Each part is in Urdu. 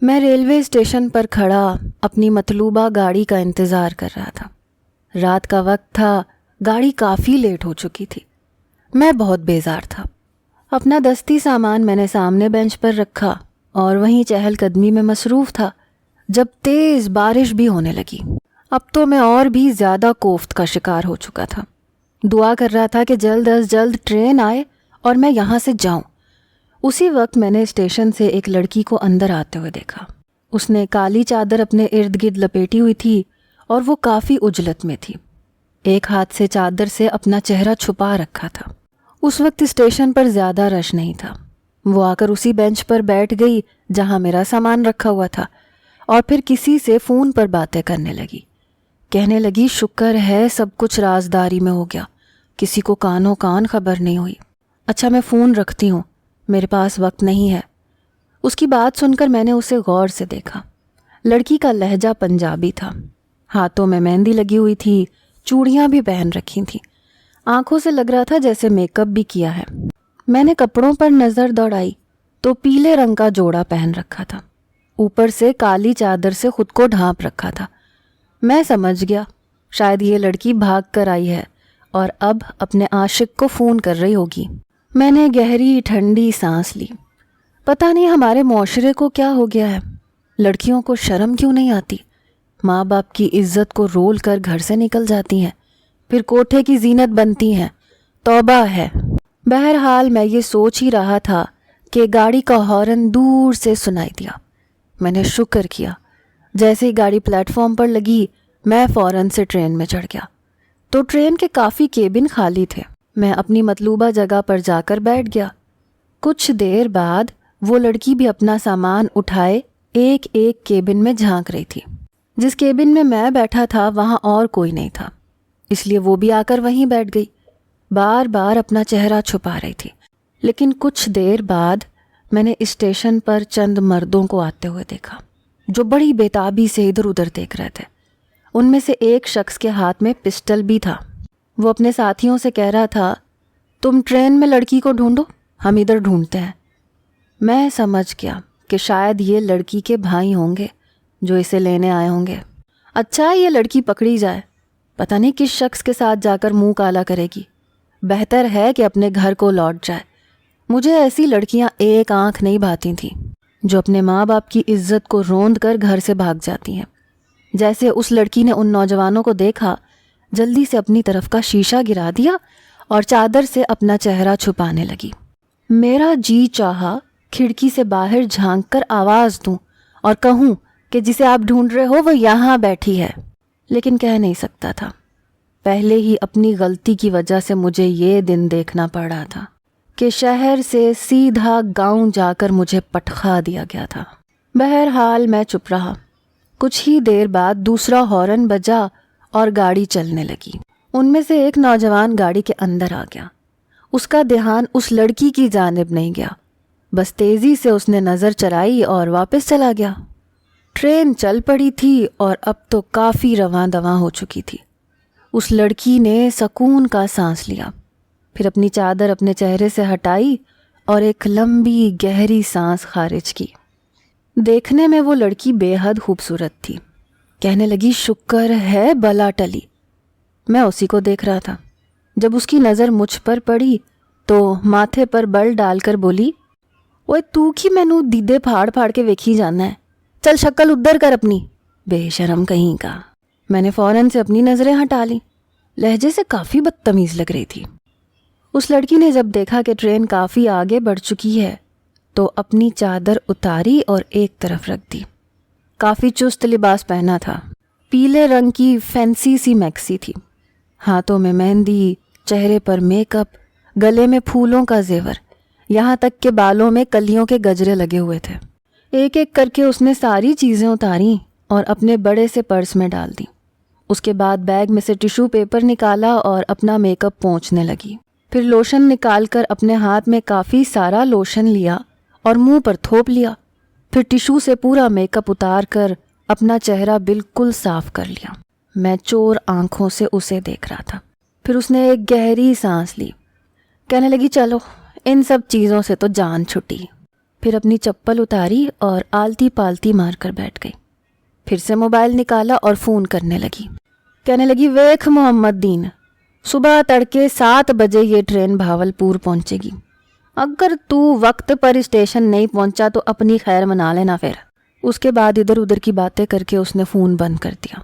میں ریلوے اسٹیشن پر کھڑا اپنی مطلوبہ گاڑی کا انتظار کر رہا تھا۔ رات کا وقت تھا، گاڑی کافی لیٹ ہو چکی تھی۔ میں بہت بیزار تھا۔ اپنا دستی سامان میں نے سامنے بینچ پر رکھا اور وہیں چہل قدمی میں مصروف تھا جب تیز بارش بھی ہونے لگی۔ اب تو میں اور بھی زیادہ کوفت کا شکار ہو چکا تھا۔ دعا کر رہا تھا کہ جلد از جلد ٹرین آئے اور میں یہاں سے جاؤں۔ اسی وقت میں نے اسٹیشن سے ایک لڑکی کو اندر آتے ہوئے دیکھا۔ اس نے کالی چادر اپنے ارد گرد لپیٹی ہوئی تھی اور وہ کافی عجلت میں تھی۔ ایک ہاتھ سے چادر سے اپنا چہرہ چھپا رکھا تھا۔ اس وقت اسٹیشن پر زیادہ رش نہیں تھا۔ وہ آ کر اسی بینچ پر بیٹھ گئی جہاں میرا سامان رکھا ہوا تھا اور پھر کسی سے فون پر باتیں کرنے لگی۔ کہنے لگی شکر ہے سب کچھ رازداری میں ہو گیا، کسی کو کانوں کان خبر نہیں ہوئی۔ اچھا میں فون رکھتی ہوں، میرے پاس وقت نہیں ہے۔ اس کی بات سن کر میں نے اسے غور سے دیکھا۔ لڑکی کا لہجہ پنجابی تھا، ہاتھوں میں مہندی لگی ہوئی تھی، چوڑیاں بھی پہن رکھی تھیں، آنکھوں سے لگ رہا تھا جیسے میک اپ بھی کیا ہے۔ میں نے کپڑوں پر نظر دوڑائی تو پیلے رنگ کا جوڑا پہن رکھا تھا، اوپر سے کالی چادر سے خود کو ڈھانپ رکھا تھا۔ میں سمجھ گیا شاید یہ لڑکی بھاگ کر آئی ہے اور اب اپنے عاشق کو فون کر رہی ہوگی۔ میں نے گہری ٹھنڈی سانس لی۔ پتہ نہیں ہمارے معاشرے کو کیا ہو گیا ہے، لڑکیوں کو شرم کیوں نہیں آتی؟ ماں باپ کی عزت کو رول کر گھر سے نکل جاتی ہیں، پھر کوٹھے کی زینت بنتی ہیں۔ توبہ ہے۔ بہرحال میں یہ سوچ ہی رہا تھا کہ گاڑی کا ہارن دور سے سنائی دیا۔ میں نے شکر کیا۔ جیسے ہی گاڑی پلیٹ فارم پر لگی میں فوراً سے ٹرین میں چڑھ گیا تو ٹرین کے کافی کیبن خالی تھے۔ میں اپنی مطلوبہ جگہ پر جا کر بیٹھ گیا۔ کچھ دیر بعد وہ لڑکی بھی اپنا سامان اٹھائے ایک ایک کیبن میں جھانک رہی تھی۔ جس کیبن میں بیٹھا تھا وہاں اور کوئی نہیں تھا، اس لیے وہ بھی آ کر وہیں بیٹھ گئی۔ بار بار اپنا چہرہ چھپا رہی تھی۔ لیکن کچھ دیر بعد میں نے اسٹیشن پر چند مردوں کو آتے ہوئے دیکھا جو بڑی بےتابی سے ادھر ادھر دیکھ رہے تھے۔ ان میں سے ایک شخص کے ہاتھ میں پسٹل بھی تھا۔ وہ اپنے ساتھیوں سے کہہ رہا تھا تم ٹرین میں لڑکی کو ڈھونڈو، ہم ادھر ڈھونڈتے ہیں۔ میں سمجھ گیا کہ شاید یہ لڑکی کے بھائی ہوں گے جو اسے لینے آئے ہوں گے۔ اچھا یہ لڑکی پکڑی جائے، پتہ نہیں کس شخص کے ساتھ جا کر منہ کالا کرے گی۔ بہتر ہے کہ اپنے گھر کو لوٹ جائے۔ مجھے ایسی لڑکیاں ایک آنکھ نہیں بھاتی تھیں جو اپنے ماں باپ کی عزت کو روند کر گھر سے بھاگ جاتی ہیں۔ جیسے اس لڑکی نے ان نوجوانوں کو دیکھا، جلدی سے اپنی طرف کا شیشہ گرا دیا اور چادر سے اپنا چہرہ چھپانے لگی۔ میرا جی چاہا کھڑکی سے باہر جھانک کر آواز دوں اور کہوں کہ جسے آپ ڈھونڈ رہے ہو وہ یہاں بیٹھی ہے، لیکن کہہ نہیں سکتا تھا۔ پہلے ہی اپنی غلطی کی وجہ سے مجھے یہ دن دیکھنا پڑ رہا تھا کہ شہر سے سیدھا گاؤں جا کر مجھے پٹخا دیا گیا تھا۔ بہرحال میں چپ رہا۔ کچھ ہی دیر بعد دوسرا ہارن بجا اور گاڑی چلنے لگی۔ ان میں سے ایک نوجوان گاڑی کے اندر آ گیا۔ اس کا دھیان اس لڑکی کی جانب نہیں گیا، بس تیزی سے اس نے نظر چرائی اور واپس چلا گیا۔ ٹرین چل پڑی تھی اور اب تو کافی رواں دواں ہو چکی تھی۔ اس لڑکی نے سکون کا سانس لیا، پھر اپنی چادر اپنے چہرے سے ہٹائی اور ایک لمبی گہری سانس خارج کی۔ دیکھنے میں وہ لڑکی بے حد خوبصورت تھی۔ کہنے لگی شکر ہے بلا ٹلی۔ میں اسی کو دیکھ رہا تھا۔ جب اس کی نظر مجھ پر پڑی تو ماتھے پر بل ڈال کر بولی اوئے تو کی مینوں دیدے پھاڑ پھاڑ کے ویکھی جانا ہے، چل شکل ادھر کر اپنی، بے شرم کہیں کا۔ میں نے فوراً سے اپنی نظریں ہٹا لیں۔ لہجے سے کافی بدتمیز لگ رہی تھی۔ اس لڑکی نے جب دیکھا کہ ٹرین کافی آگے بڑھ چکی ہے تو اپنی چادر اتاری اور ایک طرف رکھ دی۔ کافی چست لباس پہنا تھا، پیلے رنگ کی فینسی سی میکسی تھی، ہاتھوں میں مہندی، چہرے پر میک اپ، گلے میں پھولوں کا زیور، یہاں تک کہ بالوں میں کلیوں کے گجرے لگے ہوئے تھے۔ ایک ایک کر کے اس نے ساری چیزیں اتاریں اور اپنے بڑے سے پرس میں ڈال دیں۔ اس کے بعد بیگ میں سے ٹیشو پیپر نکالا اور اپنا میک اپ پونچھنے لگی۔ پھر لوشن نکال کر اپنے ہاتھ میں کافی سارا لوشن لیا اور منہ پر تھوپ لیا۔ پھر ٹیشو سے پورا میک اپ اتار کر اپنا چہرہ بالکل صاف کر لیا۔ میں چور آنکھوں سے اسے دیکھ رہا تھا۔ پھر اس نے ایک گہری سانس لی، کہنے لگی چلو ان سب چیزوں سے تو جان چھٹی۔ پھر اپنی چپل اتاری اور آلتی پالتی مار کر بیٹھ گئی. پھر سے موبائل نکالا اور فون کرنے لگی. کہنے لگی ویکھ محمد دین، صبح تڑکے 7 بجے یہ ٹرین بھاولپور پہنچے گی. اگر تو وقت پر اسٹیشن نہیں پہنچا تو اپنی خیر منا لینا پھر. اس کے بعد ادھر ادھر کی باتیں کر کے اس نے فون بند کر دیا.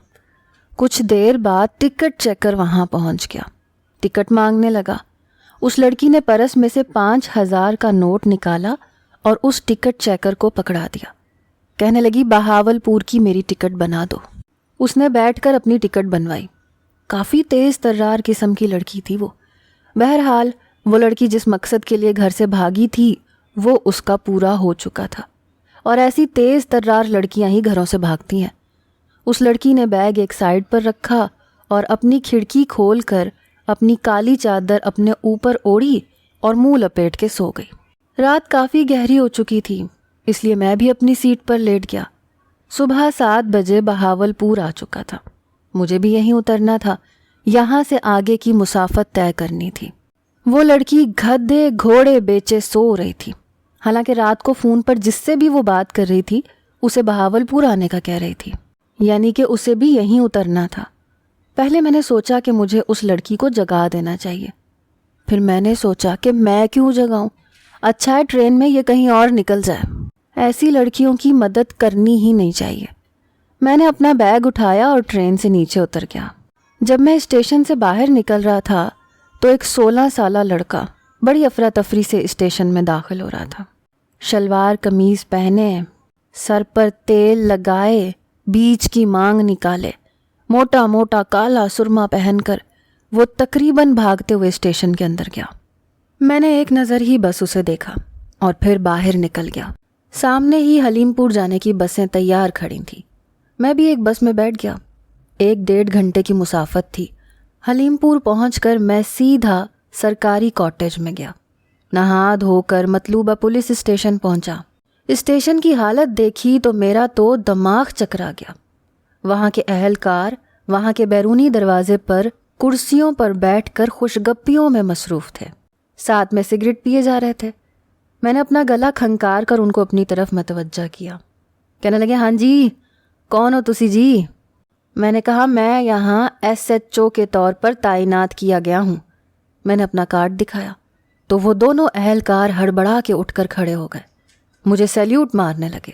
کچھ دیر بعد ٹکٹ چیکر وہاں پہنچ گیا. ٹکٹ مانگنے لگا. اس لڑکی نے پرس میں سے 5,000 کا نوٹ نکالا اور اس ٹکٹ چیکر کو پکڑا دیا. کہنے لگی بہاولپور کی میری ٹکٹ بنا دو. اس نے بیٹھ کر اپنی ٹکٹ بنوائی. کافی تیز ترار قسم کی لڑکی تھی وہ. بہرحال وہ لڑکی جس مقصد کے لیے گھر سے بھاگی تھی وہ اس کا پورا ہو چکا تھا، اور ایسی تیز ترار لڑکیاں ہی گھروں سے بھاگتی ہیں. اس لڑکی نے بیگ ایک سائیڈ پر رکھا اور اپنی کھڑکی کھول کر اپنی کالی چادر اپنے اوپر اوڑھی اور منہ لپیٹ کے سو گئی. رات کافی گہری ہو چکی تھی، اس لیے میں بھی اپنی سیٹ پر لیٹ گیا. صبح 7 بجے بہاولپور آ چکا تھا. مجھے بھی یہیں اترنا تھا، یہاں سے آگے کی مسافت طے کرنی تھی. وہ لڑکی گدھے گھوڑے بیچے سو رہی تھی، حالانکہ رات کو فون پر جس سے بھی وہ بات کر رہی تھی اسے بہاولپور آنے کا کہہ رہی تھی، یعنی کہ اسے بھی یہیں اترنا تھا. پہلے میں نے سوچا کہ مجھے اس لڑکی کو جگا دینا چاہیے. پھر میں نے سوچا کہ میں کیوں جگاؤں، اچھا ہے ٹرین میں یہ کہیں اور نکل جائے. ایسی لڑکیوں کی مدد کرنی ہی نہیں چاہیے. میں نے اپنا بیگ اٹھایا اور ٹرین سے نیچے اتر گیا. جب میں اسٹیشن سے باہر نکل رہا تھا تو ایک 16 سالہ لڑکا بڑی افراتفری سے اسٹیشن میں داخل ہو رہا تھا. شلوار قمیض پہنے، سر پر تیل لگائے، بیچ کی مانگ نکالے، موٹا موٹا کالا سرما پہن کر وہ تقریباً بھاگتے ہوئے اسٹیشن کے اندر گیا. میں نے ایک نظر ہی بس اسے دیکھا اور پھر باہر نکل گیا. سامنے ہی حلیم پور جانے کی بسیں تیار کھڑی تھیں. میں بھی ایک بس میں بیٹھ گیا. 1-1.5 گھنٹے کی مسافت تھی. حلیم پور پہنچ کر میں سیدھا سرکاری کاٹیج میں گیا. نہا دھو کر مطلوبہ پولیس اسٹیشن پہنچا. اسٹیشن کی حالت دیکھی تو میرا تو دماغ چکرا گیا. وہاں کے اہلکار وہاں کے بیرونی دروازے پر کرسیوں پر بیٹھ کر خوشگپیوں میں مصروف تھے. ساتھ میں سگریٹ پیے جا رہے تھے. میں نے اپنا گلا کھنکار کر ان کو اپنی طرف متوجہ کیا. کہنے لگے ہاں جی کون ہو تسی جی؟ میں نے کہا میں یہاں SHO کے طور پر تعینات کیا گیا ہوں. میں نے اپنا کارڈ دکھایا تو وہ دونوں اہلکار ہڑبڑا کے اٹھ کر کھڑے ہو گئے. مجھے سیلیوٹ مارنے لگے،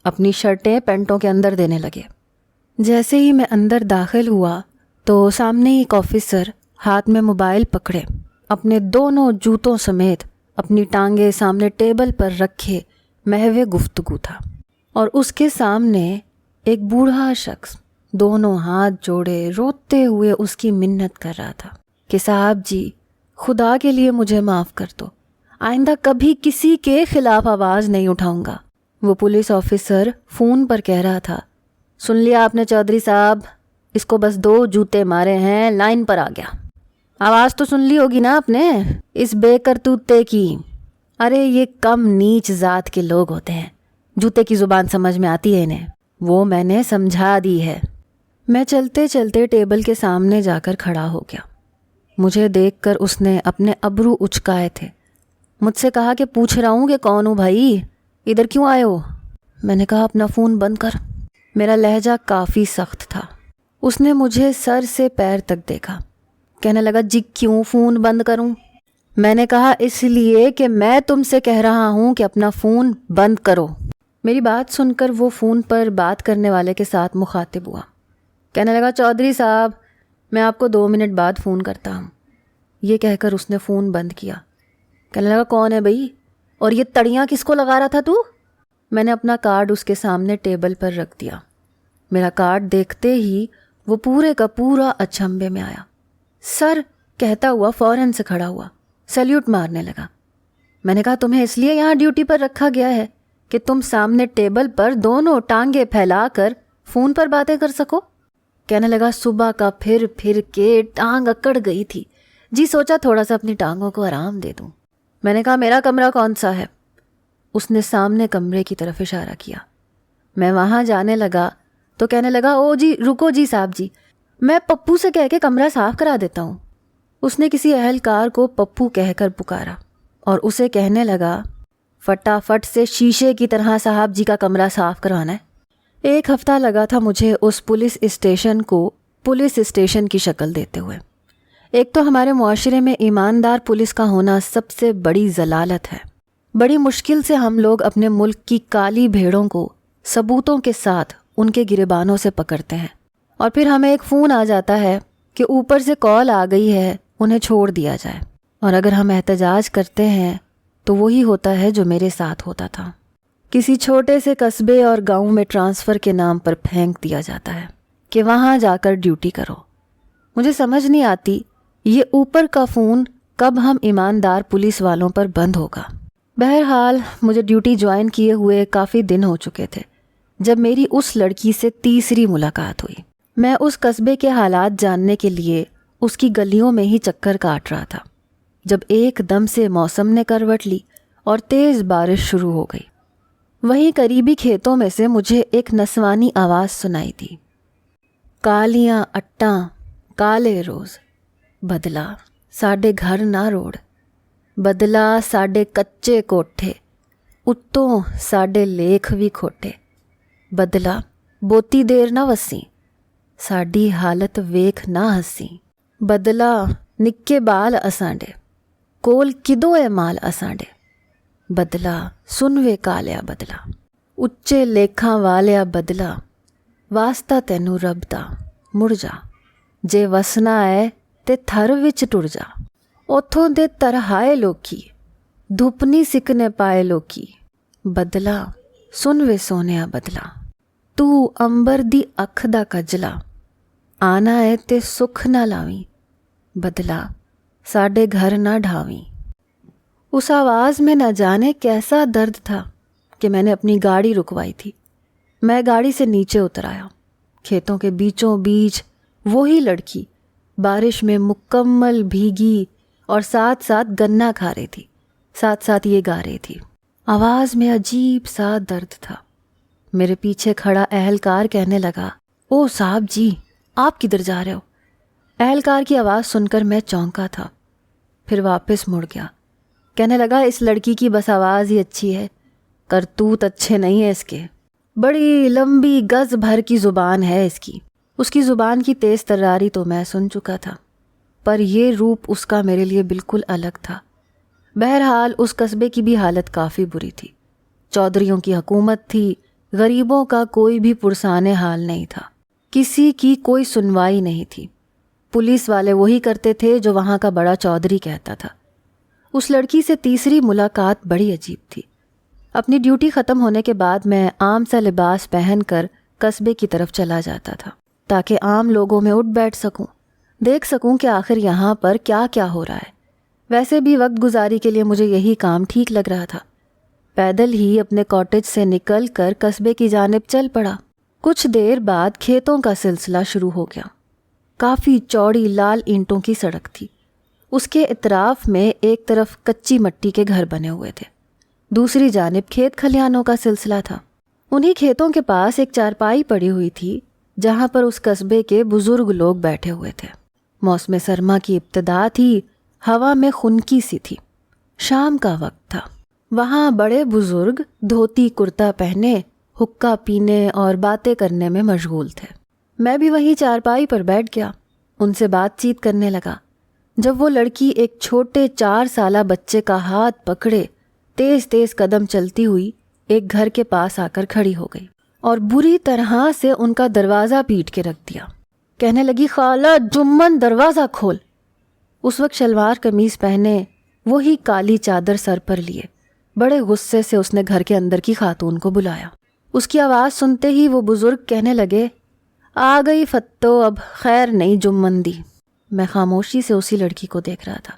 اپنی شرٹیں پینٹوں کے اندر دینے لگے. جیسے ہی میں اندر داخل ہوا تو سامنے ایک آفیسر ہاتھ میں موبائل پکڑے اپنے دونوں جوتوں سمیت اپنی ٹانگیں سامنے ٹیبل پر رکھے محو گفتگو تھا، اور اس کے سامنے ایک بوڑھا شخص دونوں ہاتھ جوڑے روتے ہوئے اس کی منت کر رہا تھا کہ صاحب جی خدا کے لیے مجھے معاف کر دو، آئندہ کبھی کسی کے خلاف آواز نہیں اٹھاؤں گا. وہ پولیس آفیسر فون پر کہہ رہا تھا سن لیا آپ نے چودھری صاحب، اس کو بس 2 جوتے مارے ہیں، لائن پر آ گیا. آواز تو سن لی ہوگی نا آپ نے اس بے کرتوتے کی. ارے یہ کم نیچ ذات کے لوگ ہوتے ہیں، جوتے کی زبان سمجھ میں آتی ہے انہیں، وہ میں نے سمجھا دی ہے. میں چلتے چلتے ٹیبل کے سامنے جا کر کھڑا ہو گیا. مجھے دیکھ کر اس نے اپنے ابرو اچکائے تھے. مجھ سے کہا کہ پوچھ رہا ہوں کہ کون ہوں بھائی، ادھر کیوں آئے ہو؟ میں نے کہا اپنا فون بند کر. میرا لہجہ کافی سخت تھا. اس نے مجھے سر سے پیر تک دیکھا. کہنے لگا جی کیوں فون بند کروں؟ میں نے کہا اس لیے کہ میں تم سے کہہ رہا ہوں کہ اپنا فون بند کرو. میری بات سن کر وہ فون پر بات کرنے والے کے ساتھ مخاطب ہوا. کہنے لگا چودھری صاحب میں آپ کو 2 منٹ بعد فون کرتا ہوں. یہ کہہ کر اس نے فون بند کیا. کہنے لگا کون ہے بھائی، اور یہ تڑیاں کس کو لگا رہا تھا تو؟ میں نے اپنا کارڈ اس کے سامنے ٹیبل پر رکھ دیا. میرا کارڈ دیکھتے ہی وہ پورے کا پورا اچھمبے میں آیا. سر کہتا ہوا فوراً سے کھڑا ہوا، سیلیوٹ مارنے لگا. میں نے کہا تمہیں اس لیے یہاں ڈیوٹی پر رکھا گیا ہے کہ تم سامنے ٹیبل پر دونوں ٹانگیں پھیلا کر فون پر باتیں کر سکو. کہنے لگا صبح کا پھر کے ٹانگ اکڑ گئی تھی جی، سوچا تھوڑا سا اپنی ٹانگوں کو آرام دے دوں. میں نے کہا میرا کمرہ کون سا ہے؟ اس نے سامنے کمرے کی طرف اشارہ کیا. میں وہاں جانے لگا تو کہنے لگا او جی رکو جی صاحب جی، میں پپو سے کہہ کے کمرہ صاف کرا دیتا ہوں. اس نے کسی اہلکار کو پپو کہہ کر پکارا اور اسے کہنے لگا فٹافٹ سے شیشے کی طرح صاحب جی کا کمرہ صاف کروانا ہے۔ 1 ہفتہ لگا تھا مجھے اس پولیس اسٹیشن کو پولیس اسٹیشن کی شکل دیتے ہوئے۔ ایک تو ہمارے معاشرے میں ایماندار پولیس کا ہونا سب سے بڑی ضلالت ہے۔ بڑی مشکل سے ہم لوگ اپنے ملک کی کالی بھیڑوں کو ثبوتوں کے ساتھ ان کے گریبانوں سے پکڑتے ہیں، اور پھر ہمیں ایک فون آ جاتا ہے کہ اوپر سے کال آ گئی ہے، انہیں چھوڑ دیا جائے۔ اور اگر ہم احتجاج کرتے ہیں تو وہی ہوتا ہے جو میرے ساتھ ہوتا تھا۔ کسی چھوٹے سے قصبے اور گاؤں میں ٹرانسفر کے نام پر پھینک دیا جاتا ہے کہ وہاں جا کر ڈیوٹی کرو۔ مجھے سمجھ نہیں آتی یہ اوپر کا فون کب ہم ایماندار پولیس والوں پر بند ہوگا۔ بہرحال مجھے ڈیوٹی جوائن کیے ہوئے کافی دن ہو چکے تھے جب میری اس لڑکی سے تیسری ملاقات ہوئی۔ میں اس قصبے کے حالات جاننے کے لیے اس کی گلیوں میں ہی چکر کاٹ رہا تھا جب ایک دم سے موسم نے کروٹ لی اور تیز بارش شروع ہو گئی۔ وہیں قریبی کھیتوں میں سے مجھے ایک نسوانی آواز سنائی دی، کالیاں اٹاں کالے روز، بدلا ساڈے گھر نہ روڑ، بدلا ساڈے کچے کوٹھے، اتوں ساڈے لیکھ بھی کھوٹے، بدلا بوتی دیر نہ وسی، ساڈی حالت ویکھ نہ ہسی، بدلا نکے بال اساڈے، کول کدو اے مال اساڈے، بدلا سن وے کالیا بدلا، اچے لیکھاں والیا بدلا، واسطہ تینوں رب دا مڑ جا، جے وسنا ہے تے تھر وچ ٹر جا، اوتھوں دے ترہائے لوکی دھپ نہیں سکنے پائے لوکی، بدلا سن وے سونیا بدلا، تو امبر دی اکھ دا کجلا، آنا ہے تے سکھ نہ لاویں، بدلا ساڈے گھر نہ ڈھاویں۔ اس آواز میں نہ جانے کیسا درد تھا کہ میں نے اپنی گاڑی رکوائی تھی۔ میں گاڑی سے نیچے اتر آیا۔ کھیتوں کے بیچوں بیچ وہی لڑکی بارش میں مکمل بھیگی اور ساتھ ساتھ گنا کھا رہی تھی، ساتھ ساتھ یہ گا رہی تھی۔ آواز میں عجیب سا درد تھا۔ میرے پیچھے کھڑا اہلکار کہنے لگا، او صاحب جی آپ کدھر جا رہے ہو؟ اہلکار کی آواز سن کر میں چونکا تھا، پھر واپس مڑ گیا۔ کہنے لگا، اس لڑکی کی بس آواز ہی اچھی ہے، کرتوت اچھے نہیں ہے اس کے، بڑی لمبی گز بھر کی زبان ہے اس کی۔ اس کی زبان کی تیز تراری تو میں سن چکا تھا، پر یہ روپ اس کا میرے لیے بالکل الگ تھا۔ بہرحال اس قصبے کی بھی حالت کافی بری تھی۔ چودھریوں کی حکومت تھی، غریبوں کا کوئی بھی پرسان حال نہیں تھا، کسی کی کوئی سنوائی نہیں تھی۔ پولیس والے وہی کرتے تھے جو وہاں کا بڑا چودھری کہتا تھا۔ اس لڑکی سے تیسری ملاقات بڑی عجیب تھی۔ اپنی ڈیوٹی ختم ہونے کے بعد میں عام سا لباس پہن کر قصبے کی طرف چلا جاتا تھا تاکہ عام لوگوں میں اٹھ بیٹھ سکوں، دیکھ سکوں کہ آخر یہاں پر کیا کیا ہو رہا ہے۔ ویسے بھی وقت گزاری کے لیے مجھے یہی کام ٹھیک لگ رہا تھا۔ پیدل ہی اپنے کاٹیج سے نکل کر قصبے کی جانب چل پڑا۔ کچھ دیر بعد کھیتوں کا سلسلہ شروع ہو گیا۔ کافی چوڑی لال اینٹوں کی سڑک تھی۔ اس کے اطراف میں ایک طرف کچی مٹی کے گھر بنے ہوئے تھے، دوسری جانب کھیت کھلیانوں کا سلسلہ تھا۔ انہی کھیتوں کے پاس ایک چارپائی پڑی ہوئی تھی جہاں پر اس قصبے کے بزرگ لوگ بیٹھے ہوئے تھے۔ موسم سرما کی ابتدا تھی، ہوا میں خنکی سی تھی، شام کا وقت تھا۔ وہاں بڑے بزرگ دھوتی کرتا پہنے حقہ پینے اور باتیں کرنے میں مشغول تھے۔ میں بھی وہیں چارپائی پر بیٹھ گیا، ان سے بات چیت کرنے لگا جب وہ لڑکی ایک چھوٹے 4 سالہ بچے کا ہاتھ پکڑے تیز تیز قدم چلتی ہوئی ایک گھر کے پاس آ کر کھڑی ہو گئی اور بری طرح سے ان کا دروازہ پیٹ کے رکھ دیا۔ کہنے لگی، خالہ جمن دروازہ کھول۔ اس وقت شلوار قمیض پہنے وہی کالی چادر سر پر لیے بڑے غصے سے اس نے گھر کے اندر کی خاتون کو بلایا۔ اس کی آواز سنتے ہی وہ بزرگ کہنے لگے، آ گئی فتو، اب خیر نہیں جمن دی۔ میں خاموشی سے اسی لڑکی کو دیکھ رہا تھا۔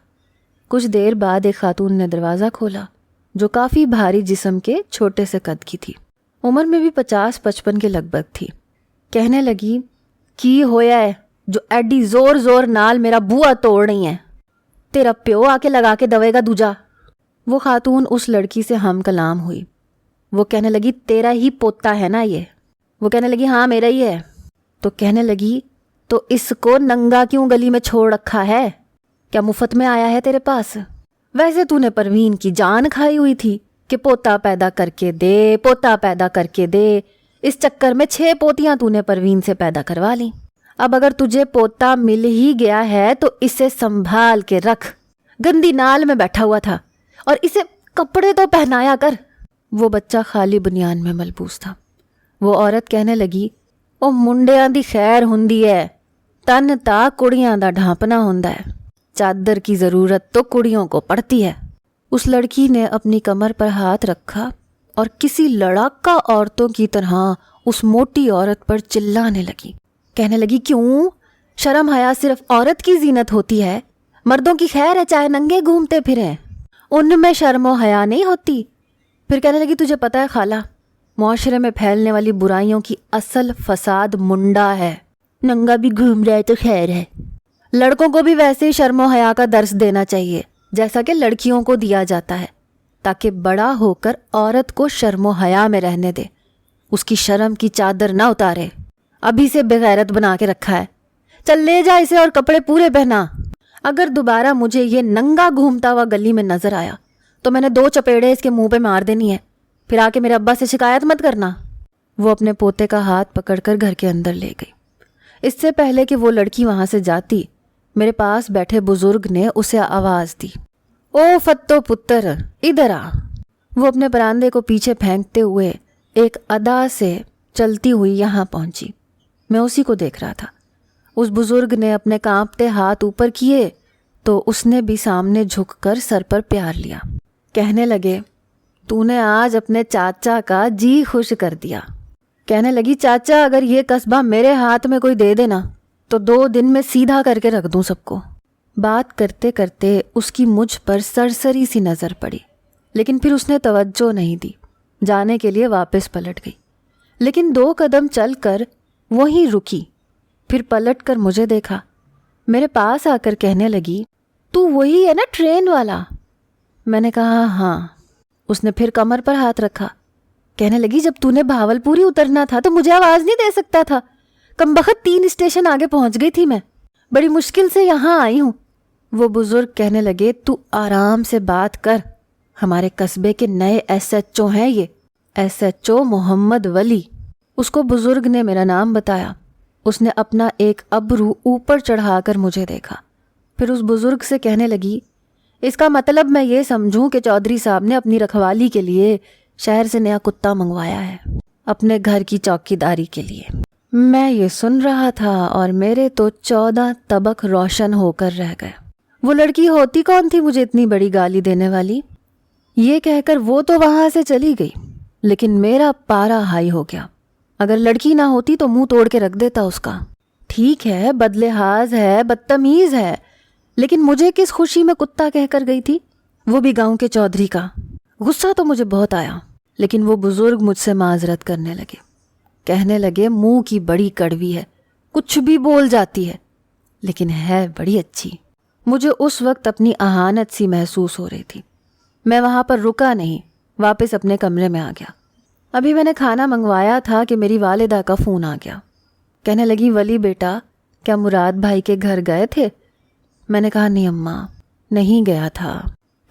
کچھ دیر بعد ایک خاتون نے دروازہ کھولا جو کافی بھاری جسم کے چھوٹے سے قد کی تھی، عمر میں بھی 50-55 کے لگ بھگ تھی۔ کہنے لگی، کی ہویا ہے جو ایڈی زور زور نال میرا بوا توڑ رہی ہیں؟ تیرا پیو آ کے لگا کے دوے گا دوجا۔ وہ خاتون اس لڑکی سے ہم کلام ہوئی۔ وہ کہنے لگی، تیرا ہی پوتا ہے نا یہ؟ وہ کہنے لگی، ہاں میرا ہی ہے۔ تو کہنے لگی، تو اس کو ننگا کیوں گلی میں چھوڑ رکھا ہے؟ کیا مفت میں آیا ہے تیرے پاس؟ ویسے تو نے پروین کی جان کھائی ہوئی تھی، کہ پوتا پیدا کر کے دے، پوتا پیدا کر کے دے۔ اس چکر میں 6 پوتیاں تو نے پروین سے پیدا کروا لیں۔ اب اگر تجھے پوتا مل ہی گیا ہے تو اسے سنبھال کے رکھ۔ گندی نال میں بیٹھا ہوا تھا اور اسے کپڑے تو پہنایا کر۔ وہ بچہ خالی بنیان میں ملبوس تھا۔ وہ عورت کہنے لگی، او منڈیاں دی خیر ہوندی ہے، تن تا کڑیاں دا ڈھانپنا ہوندا ہے، چادر کی ضرورت تو کڑیوں کو پڑتی ہے۔ اس لڑکی نے اپنی کمر پر ہاتھ رکھا اور کسی لڑاکا عورتوں کی طرح اس موٹی عورت پر چلانے لگی۔ کہنے لگی، کیوں؟ شرم حیا صرف عورت کی زینت ہوتی ہے، مردوں کی خیر ہے چاہے ننگے گھومتے پھریں، ان میں شرم و حیا نہیں ہوتی۔ پھر کہنے لگی، تجھے پتہ ہے خالہ، معاشرے میں پھیلنے والی برائیوں کی اصل فساد منڈا ہے، ننگا بھی گھوم رہا ہے تو خیر ہے۔ لڑکوں کو بھی ویسے ہی شرم و حیا کا درس دینا چاہیے جیسا کہ لڑکیوں کو دیا جاتا ہے، تاکہ بڑا ہو کر عورت کو شرم و حیا میں رہنے دے، اس کی شرم کی چادر نہ اتارے۔ ابھی سے بغیرت بنا کے رکھا ہے، چل لے جا اسے اور کپڑے پورے پہنا۔ اگر دوبارہ مجھے یہ ننگا گھومتا ہوا گلی میں نظر آیا تو میں نے 2 چپیڑے اس کے منہ پہ مار دینی ہے، پھر آ کے میرے ابا سے شکایت مت کرنا۔ وہ اپنے پوتے کا ہاتھ پکڑ کر گھر کے اندر لے گئی۔ اس سے پہلے کہ وہ لڑکی وہاں سے جاتی، میرے پاس بیٹھے بزرگ نے اسے آواز دی، او فتو پتر ادھر آ۔ وہ اپنے پراندے کو پیچھے پھینکتے ہوئے ایک ادا سے چلتی ہوئی یہاں پہنچی۔ میں اسی کو دیکھ رہا تھا۔ اس بزرگ نے اپنے کانپتے ہاتھ اوپر کیے تو اس نے بھی سامنے جھک کر سر پر پیار لیا۔ کہنے لگے، تو نے آج اپنے چاچا کا جی خوش کر دیا۔ کہنے لگی، چاچا اگر یہ قصبہ میرے ہاتھ میں کوئی دے دینا تو 2 دن میں سیدھا کر کے رکھ دوں سب کو۔ بات کرتے کرتے اس کی مجھ پر سرسری سی نظر پڑی، لیکن پھر اس نے توجہ نہیں دی، جانے کے لیے واپس پلٹ گئی، لیکن 2 قدم چل کر وہیں رکی، پھر پلٹ کر مجھے دیکھا، میرے پاس آ کر کہنے لگی، تو وہی ہے نا ٹرین والا؟ میں نے کہا ہاں۔ اس نے پھر کمر پر ہاتھ رکھا، کہنے لگی، جب تو نے بھاولپوری اترنا تھا تو مجھے آواز نہیں دے سکتا تھا؟ کمبخت 3 اسٹیشن آگے پہنچ گئی تھی، میں بڑی مشکل سے یہاں آئی ہوں۔ وہ بزرگ کہنے لگے، تو آرام سے بات کر، ہمارے قصبے کے نئے SHO ہیں یہ، SHO محمد ولی۔ اس کو بزرگ نے میرا نام بتایا۔ اس نے اپنا ایک ابرو اوپر چڑھا کر مجھے دیکھا، پھر اس بزرگ سے کہنے لگی، اس کا مطلب میں یہ سمجھوں کہ چودھری صاحب نے اپنی رکھوالی کے لیے شہر سے نیا کتا منگوایا ہے، اپنے گھر کی چوکی داری کے لیے۔ میں یہ سن رہا تھا اور میرے تو 14 طبق روشن ہو کر رہ گئے۔ وہ لڑکی ہوتی کون تھی مجھے اتنی بڑی گالی دینے والی؟ یہ کہہ کر وہ تو وہاں سے چلی گئی، لیکن میرا پارا ہائی ہو گیا۔ اگر لڑکی نہ ہوتی تو منہ توڑ کے رکھ دیتا اس کا۔ ٹھیک ہے، بدلحاظ ہے، بدتمیز ہے، لیکن مجھے کس خوشی میں کتا کہہ کر گئی تھی، وہ بھی گاؤں کے چودھری کا۔ غصہ تو مجھے بہت آیا، لیکن وہ بزرگ مجھ سے معذرت کرنے لگے، کہنے لگے، منہ کی بڑی کڑوی ہے، کچھ بھی بول جاتی ہے، لیکن ہے بڑی اچھی۔ مجھے اس وقت اپنی اہانت سی محسوس ہو رہی تھی۔ میں وہاں پر رکا نہیں، واپس اپنے کمرے میں آ گیا۔ ابھی میں نے کھانا منگوایا تھا کہ میری والدہ کا فون آ گیا۔ کہنے لگی، ولی بیٹا کیا مراد بھائی کے گھر گئے تھے؟ میں نے کہا نہیں اماں، نہیں گیا تھا۔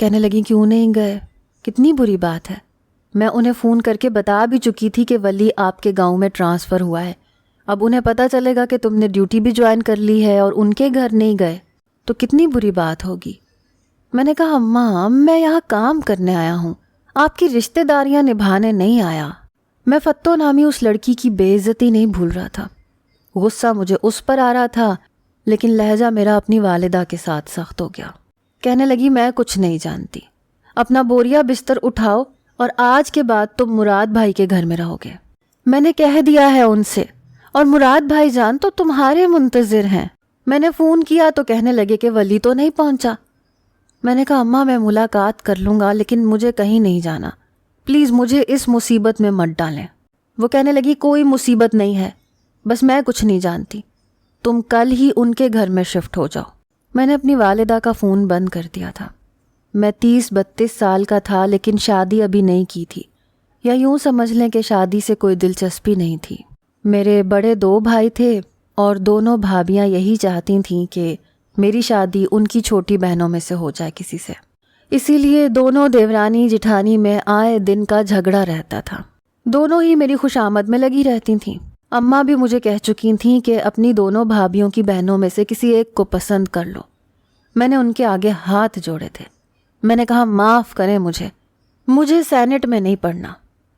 کہنے لگی، کیوں نہیں گئے؟ کتنی بری بات ہے، میں انہیں فون کر کے بتا بھی چکی تھی کہ ولی آپ کے گاؤں میں ٹرانسفر ہوا ہے، اب انہیں پتہ چلے گا کہ تم نے ڈیوٹی بھی جوائن کر لی ہے اور ان کے گھر نہیں گئے تو کتنی بری بات ہوگی۔ میں نے کہا اماں، میں یہاں کام کرنے آیا ہوں، آپ کی رشتہ داریاں نبھانے نہیں آیا۔ میں فتو نامی اس لڑکی کی بے عزتی نہیں بھول رہا تھا۔ غصہ مجھے اس پر آ رہا تھا، لیکن لہجہ میرا اپنی والدہ کے ساتھ سخت ہو گیا۔ کہنے لگی، میں کچھ نہیں جانتی، اپنا بوریا بستر اٹھاؤ اور آج کے بعد تم مراد بھائی کے گھر میں رہو گے۔ میں نے کہہ دیا ہے ان سے، اور مراد بھائی جان تو تمہارے منتظر ہیں۔ میں نے فون کیا تو کہنے لگے کہ ولی تو نہیں پہنچا۔ میں نے کہا اماں، میں ملاقات کر لوں گا، لیکن مجھے کہیں نہیں جانا، پلیز مجھے اس مصیبت میں مت ڈالیں۔ وہ کہنے لگی، کوئی مصیبت نہیں ہے، بس میں کچھ نہیں جانتی، تم کل ہی ان کے گھر میں شفٹ ہو جاؤ۔ میں نے اپنی والدہ کا فون بند کر دیا تھا۔ میں 30-32 سال کا تھا، لیکن شادی ابھی نہیں کی تھی، یا یوں سمجھ لیں کہ شادی سے کوئی دلچسپی نہیں تھی۔ میرے بڑے 2 بھائی تھے اور دونوں بھابیاں یہی چاہتی تھیں کہ میری شادی ان کی چھوٹی بہنوں میں سے ہو جائے کسی سے۔ اسی لیے دونوں دیورانی جٹھانی میں آئے دن کا جھگڑا رہتا تھا۔ دونوں ہی میری خوش آمد میں لگی رہتی تھیں۔ اماں بھی مجھے کہہ چکی تھیں کہ اپنی دونوں بھابھیوں کی بہنوں میں سے کسی ایک کو پسند کر لو۔ میں نے ان کے آگے ہاتھ جوڑے تھے۔ میں نے کہا معاف کریں مجھے سینٹ میں نہیں پڑھنا۔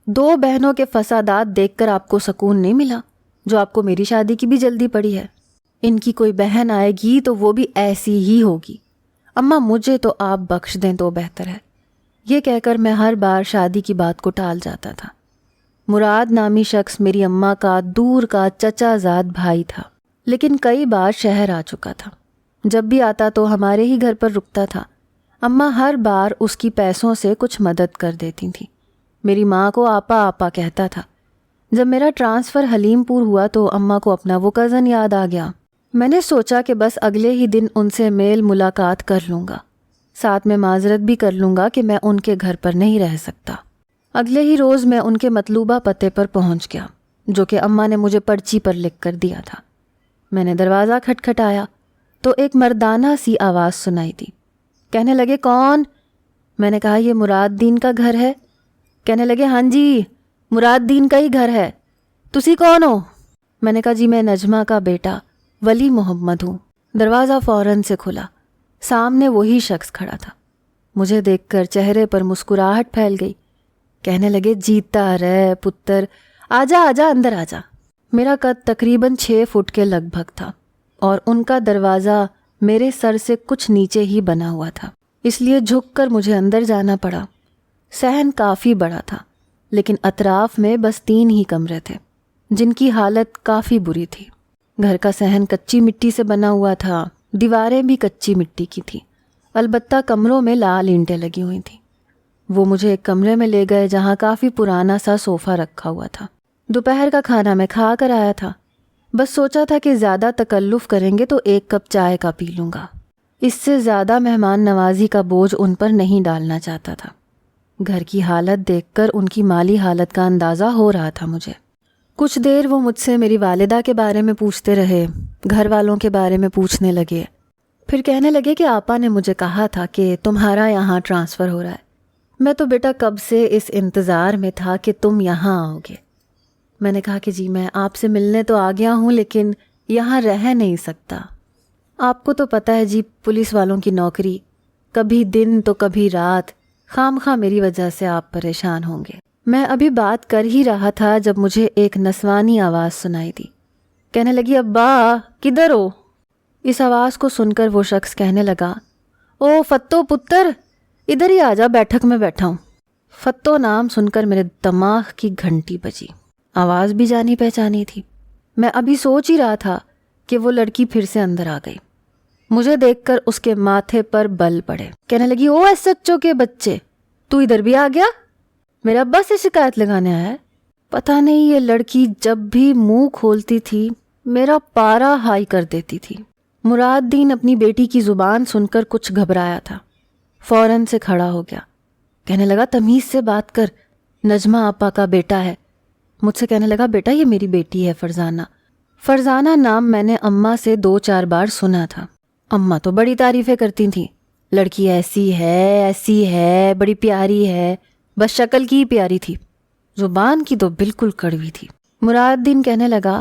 2 بہنوں کے فسادات دیکھ کر آپ کو سکون نہیں ملا جو آپ کو میری شادی کی بھی جلدی پڑی ہے؟ ان کی کوئی بہن آئے گی تو وہ بھی ایسی ہی ہوگی۔ اماں مجھے تو آپ بخش دیں تو بہتر ہے۔ یہ کہہ کر میں ہر بار شادی کی بات کو ٹال جاتا تھا۔ مراد نامی شخص میری اماں کا دور کا چچا زاد بھائی تھا، لیکن کئی بار شہر آ چکا تھا۔ جب بھی آتا تو ہمارے ہی گھر پر رکتا تھا۔ اماں ہر بار اس کی پیسوں سے کچھ مدد کر دیتی تھیں۔ میری ماں کو آپا آپا کہتا تھا۔ جب میرا ٹرانسفر حلیم پور ہوا تو اماں کو اپنا وہ کزن یاد آ گیا۔ میں نے سوچا کہ بس اگلے ہی دن ان سے میل ملاقات کر لوں گا، ساتھ میں معذرت بھی کر لوں گا کہ میں ان کے گھر پر نہیں رہ سکتا۔ اگلے ہی روز میں ان کے مطلوبہ پتے پر پہنچ گیا، جو کہ اماں نے مجھے پرچی پر لکھ کر دیا تھا۔ میں نے دروازہ کھٹکھٹایا تو ایک مردانہ سی آواز سنائی دی۔ کہنے لگے کون؟ میں نے کہا یہ مراد دین کا گھر ہے۔ کہنے لگے ہاں جی مراد دین کا ہی گھر ہے، تسی کون ہو؟ میں نے کہا جی میں نجمہ کا بیٹا ولی محمد ہوں۔ دروازہ فوراً سے کھلا، سامنے وہی شخص کھڑا تھا۔ مجھے دیکھ کر چہرے پر مسکراہٹ پھیل گئی۔ کہنے لگے جیتا رہ پتر، آجا آجا اندر آجا۔ میرا قد تقریباً 6 فٹ کے لگ بھگ تھا اور ان کا دروازہ میرے سر سے کچھ نیچے ہی بنا ہوا تھا، اس لیے جھک کر مجھے اندر جانا پڑا۔ صحن کافی بڑا تھا، لیکن اطراف میں بس 3 ہی کمرے تھے جن کی حالت کافی بری تھی۔ گھر کا صحن کچی مٹی سے بنا ہوا تھا، دیواریں بھی کچی مٹی کی تھیں، البتہ کمروں میں لال اینٹیں لگی ہوئی تھیں۔ وہ مجھے ایک کمرے میں لے گئے جہاں کافی پرانا سا صوفہ رکھا ہوا تھا۔ دوپہر کا کھانا میں کھا کر آیا تھا، بس سوچا تھا کہ زیادہ تکلف کریں گے تو 1 کپ چائے کا پی لوں گا۔ اس سے زیادہ مہمان نوازی کا بوجھ ان پر نہیں ڈالنا چاہتا تھا۔ گھر کی حالت دیکھ کر ان کی مالی حالت کا اندازہ ہو رہا تھا مجھے۔ کچھ دیر وہ مجھ سے میری والدہ کے بارے میں پوچھتے رہے، گھر والوں کے بارے میں پوچھنے لگے۔ پھر کہنے لگے کہ آپا نے مجھے کہا تھا کہ تمہارا یہاں ٹرانسفر ہو رہا ہے۔ میں تو بیٹا کب سے اس انتظار میں تھا کہ تم یہاں آؤ گے۔ میں نے کہا کہ جی میں آپ سے ملنے تو آ گیا ہوں لیکن یہاں رہ نہیں سکتا۔ آپ کو تو پتہ ہے جی پولیس والوں کی نوکری، کبھی دن تو کبھی رات، خام خواہ میری وجہ سے آپ پریشان ہوں گے۔ میں ابھی بات کر ہی رہا تھا جب مجھے ایک نسوانی آواز سنائی دی۔ کہنے لگی ابا کدھر ہو؟ اس آواز کو سن کر وہ شخص کہنے لگا او فتو پتر ادھر ہی آجا، بیٹھک میں بیٹھا ہوں۔ فتو نام سن کر میرے دماغ کی گھنٹی بجی۔ آواز بھی جانی پہچانی تھی۔ میں ابھی سوچ ہی رہا تھا کہ وہ لڑکی پھر سے اندر آ گئی۔ مجھے دیکھ کر اس کے ماتھے پر بل پڑے۔ کہنے لگی او ایس ایچ او کے بچے، تو ادھر بھی آ گیا؟ میرے ابا سے شکایت لگانے آیا ہے؟ پتہ نہیں یہ لڑکی جب بھی منہ کھولتی تھی میرا پارا ہائی کر دیتی تھی۔ مراد دین اپنی بیٹی کی زبان سن کر کچھ گھبرایا تھا، فوراً سے کھڑا ہو گیا۔ کہنے لگا تمیز سے بات کر، نجمہ آپا کا بیٹا ہے۔ مجھ سے کہنے لگا بیٹا یہ میری بیٹی ہے فرزانہ۔ فرزانہ نام میں نے اماں سے 2-4 بار سنا تھا۔ اماں تو بڑی تعریفیں کرتی تھیں، لڑکی ایسی ہے بڑی پیاری ہے، بس شکل کی ہی پیاری تھی، زبان کی تو بالکل کڑوی تھی۔ مراد دین کہنے لگا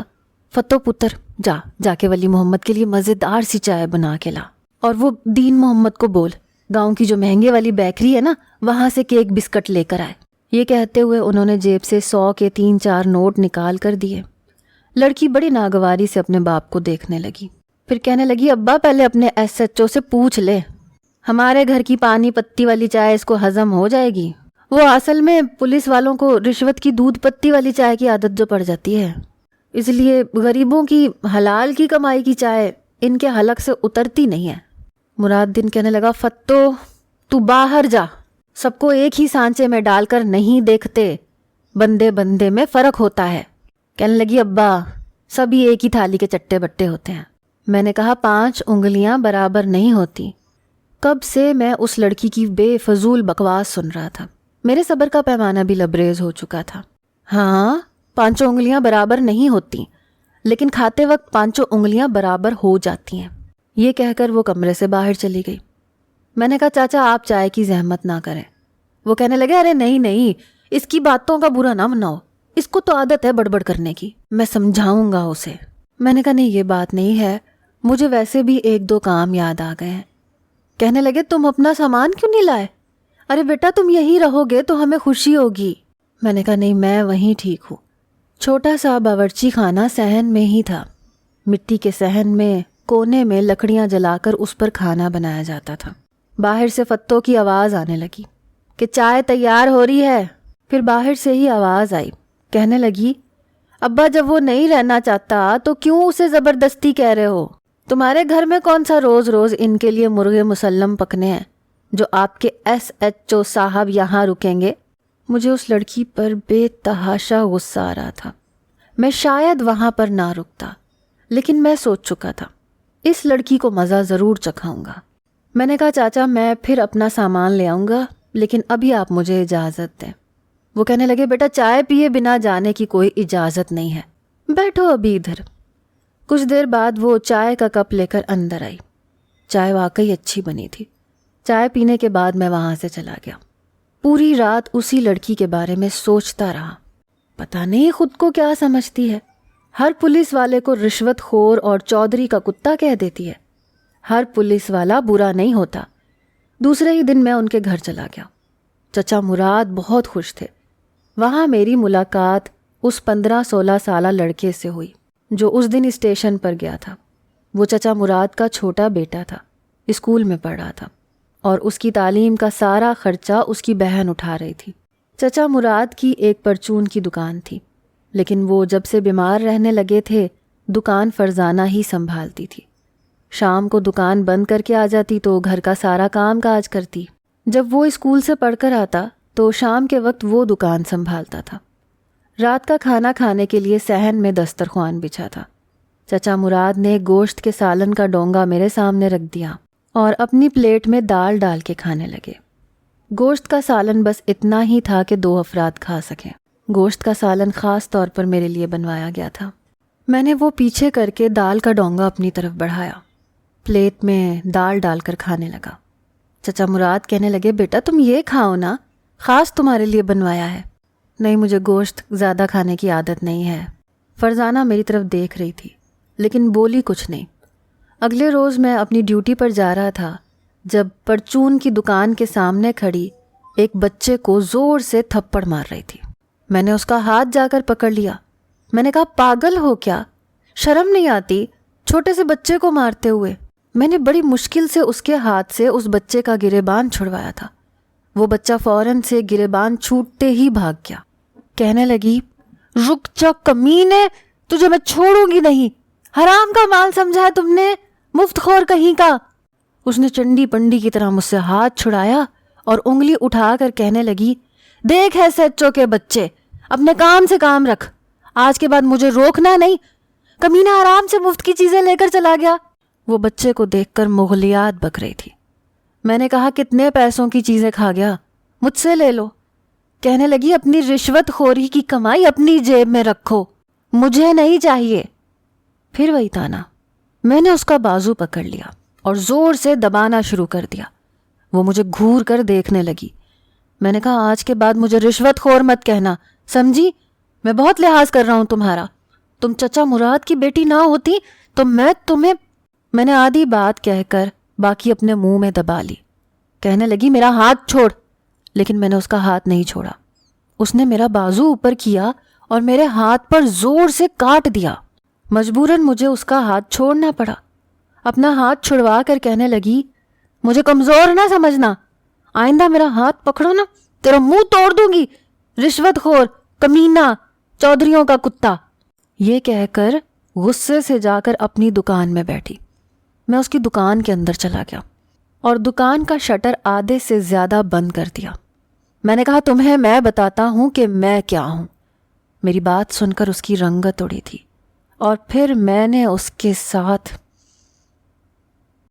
فتو پتر جا کے ولی محمد کے لیے مزیدار سی چائے بنا کے لا، اور وہ دین محمد کو بول گاؤں کی جو مہنگے والی بیکری ہے نا وہاں سے کیک بسکٹ لے کر آئے۔ یہ کہتے ہوئے انہوں نے جیب سے 100 کے 3-4 نوٹ نکال کر دیے۔ لڑکی بڑی ناگواری سے اپنے باپ کو دیکھنے لگی، پھر کہنے لگی ابا پہلے اپنے ایس ایچ او سے پوچھ لے، ہمارے گھر کی پانی پتی والی چائے اس کو ہضم ہو جائے گی؟ وہ اصل میں پولیس والوں کو رشوت کی دودھ پتی والی چائے کی عادت جو پڑ جاتی ہے، اس لیے غریبوں کی حلال کی کمائی کی چائے ان کے حلق سے اترتی نہیں ہے۔ مراد دین کہنے لگا فتو تو باہر جا، سب کو ایک ہی سانچے میں ڈال کر نہیں دیکھتے، بندے بندے میں فرق ہوتا ہے۔ کہنے لگی ابا سبھی ایک ہی تھالی کے چٹے بٹے ہوتے ہیں۔ میں نے کہا 5 انگلیاں برابر نہیں ہوتی۔ کب سے میں اس لڑکی کی بے فضول بکواس سن رہا تھا، میرے صبر کا پیمانہ بھی لبریز ہو چکا تھا۔ ہاں 5 انگلیاں برابر نہیں ہوتی، لیکن کھاتے وقت 5 انگلیاں برابر ہو جاتی ہیں۔ یہ کہہ کر وہ کمرے سے باہر چلی گئی۔ میں نے کہا چاچا آپ چائے کی زحمت نہ کریں. وہ کہنے لگے ارے نہیں نہیں, اس کی باتوں کا برا نہ مناؤ, اس کو تو عادت ہے بڑبڑ کرنے کی, میں سمجھاؤں گا اسے. میں نے کہا نہیں یہ بات نہیں ہے, مجھے ویسے بھی 1-2 کام یاد آ گئے ہیں. کہنے لگے تم اپنا سامان کیوں نہیں لائے؟ ارے بیٹا تم یہیں رہو گے تو ہمیں خوشی ہوگی. میں نے کہا نہیں میں وہیں ٹھیک ہوں. چھوٹا سا باورچی خانہ صحن میں ہی تھا. مٹی کے صحن میں کونے میں لکڑیاں جلا کر اس پر کھانا بنایا جاتا تھا. باہر سے فتو کی آواز آنے لگی کہ چائے تیار ہو رہی ہے. پھر باہر سے ہی آواز آئی, کہنے لگی ابا جب وہ نہیں رہنا چاہتا تو کیوں اسے زبردستی کہہ رہے ہو؟ تمہارے گھر میں کون سا روز روز ان کے لیے مرغے مسلم پکنے ہیں جو آپ کے SHO صاحب یہاں رکیں گے؟ مجھے اس لڑکی پر بے تحاشا غصہ آ رہا تھا. میں شاید وہاں پر نہ رکتا, لیکن میں سوچ چکا تھا اس لڑکی کو مزہ ضرور چکھاؤں گا. میں نے کہا چاچا میں پھر اپنا سامان لے آؤں گا, لیکن ابھی آپ مجھے اجازت دیں. وہ کہنے لگے بیٹا چائے پیے بنا جانے کی کوئی اجازت نہیں ہے, بیٹھو ابھی ادھر. کچھ دیر بعد وہ چائے کا کپ لے کر اندر آئی. چائے واقعی اچھی بنی تھی. چائے پینے کے بعد میں وہاں سے چلا گیا. پوری رات اسی لڑکی کے بارے میں سوچتا رہا. پتہ نہیں خود کو کیا سمجھتی ہے, ہر پولیس والے کو رشوت خور اور چودھری کا کتا کہہ دیتی ہے. ہر پولیس والا برا نہیں ہوتا. دوسرے ہی دن میں ان کے گھر چلا گیا. چچا مراد بہت خوش تھے. وہاں میری ملاقات اس 15-16 سالہ لڑکے سے ہوئی جو اس دن اسٹیشن پر گیا تھا. وہ چچا مراد کا چھوٹا بیٹا تھا, اسکول میں پڑھ رہا تھا اور اس کی تعلیم کا سارا خرچہ اس کی بہن اٹھا رہی تھی. چچا مراد کی ایک پرچون کی دکان تھی, لیکن وہ جب سے بیمار رہنے لگے تھے دکان فرزانہ ہی سنبھالتی تھی. شام کو دکان بند کر کے آ جاتی تو گھر کا سارا کام کاج کرتی. جب وہ اسکول سے پڑھ کر آتا تو شام کے وقت وہ دکان سنبھالتا تھا. رات کا کھانا کھانے کے لیے صحن میں دسترخوان بچھا تھا. چچا مراد نے گوشت کے سالن کا ڈونگا میرے سامنے رکھ دیا اور اپنی پلیٹ میں دال ڈال کے کھانے لگے. گوشت کا سالن بس اتنا ہی تھا کہ 2 افراد کھا سکیں. گوشت کا سالن خاص طور پر میرے لیے بنوایا گیا تھا. میں نے وہ پیچھے کر کے دال کا ڈونگا اپنی طرف بڑھایا. پلیٹ میں دال ڈال کر کھانے لگا. چچا مراد کہنے لگے بیٹا تم یہ کھاؤ نا, خاص تمہارے لیے بنوایا ہے. نہیں مجھے گوشت زیادہ کھانے کی عادت نہیں ہے. فرزانہ میری طرف دیکھ رہی تھی لیکن بولی کچھ نہیں. اگلے روز میں اپنی ڈیوٹی پر جا رہا تھا جب پرچون کی دکان کے سامنے کھڑی ایک بچے کو زور سے تھپڑ مار رہی تھی. میں نے اس کا ہاتھ جا کر پکڑ لیا. میں نے کہا پاگل ہو کیا, شرم نہیں آتی چھوٹے سے بچے کو مارتے ہوئے؟ میں نے بڑی مشکل سے اس کے ہاتھ سے اس بچے کا گریبان چھڑوایا تھا. وہ بچہ فوراً سے گریبان چھوٹتے ہی بھاگ گیا. کہنے لگی رک جا کمینے, تجھے میں چھوڑوں گی نہیں, حرام کا مال سمجھا ہے تم نے, مفت خور کہیں کا. اس نے چنڈی پنڈی کی طرح مجھ سے ہاتھ چھڑایا اور انگلی اٹھا کر کہنے لگی دیکھ SHO کے بچے, اپنے کام سے کام رکھ, آج کے بعد مجھے روکنا نہیں. کمینہ آرام سے مفت کی چیزیں لے کر چلا گیا. وہ بچے کو دیکھ کر مغلیات بک رہی تھی. میں نے کہا کتنے پیسوں کی چیزیں کھا گیا, مجھ سے لے لو. کہنے لگی اپنی رشوت خوری کی کمائی اپنی جیب میں رکھو, مجھے نہیں چاہیے. پھر وہی تانا. میں نے اس کا بازو پکڑ لیا اور زور سے دبانا شروع کر دیا. وہ مجھے گھور کر دیکھنے لگی. میں نے کہا آج کے بعد مجھے رشوت خور مت کہنا, سمجھی؟ میں بہت لحاظ کر رہا ہوں تمہارا. تم چچا مراد کی بیٹی نہ ہوتی تو میں نے آدھی بات کہہ کر باقی اپنے منہ میں دبا لی. کہنے لگی میرا ہاتھ چھوڑ, لیکن میں نے اس کا ہاتھ نہیں چھوڑا. اس نے میرا بازو اوپر کیا اور میرے ہاتھ پر زور سے کاٹ دیا. مجبوراً مجھے اس کا ہاتھ چھوڑنا پڑا. اپنا ہاتھ چھڑوا کر کہنے لگی مجھے کمزور نہ سمجھنا, آئندہ میرا ہاتھ پکڑو نا تیرا منہ توڑ دوں گی, رشوت خور, کمینہ, چودھریوں کا کتا. یہ کہہ کر غصے سے جا کر اپنی دکان میں بیٹھی. میں اس کی دکان کے اندر چلا گیا اور دکان کا شٹر آدھے سے زیادہ بند کر دیا. میں نے کہا تمہیں میں بتاتا ہوں کہ میں کیا ہوں. میری بات سن کر اس کی رنگت اڑی تھی اور پھر میں نے اس کے ساتھ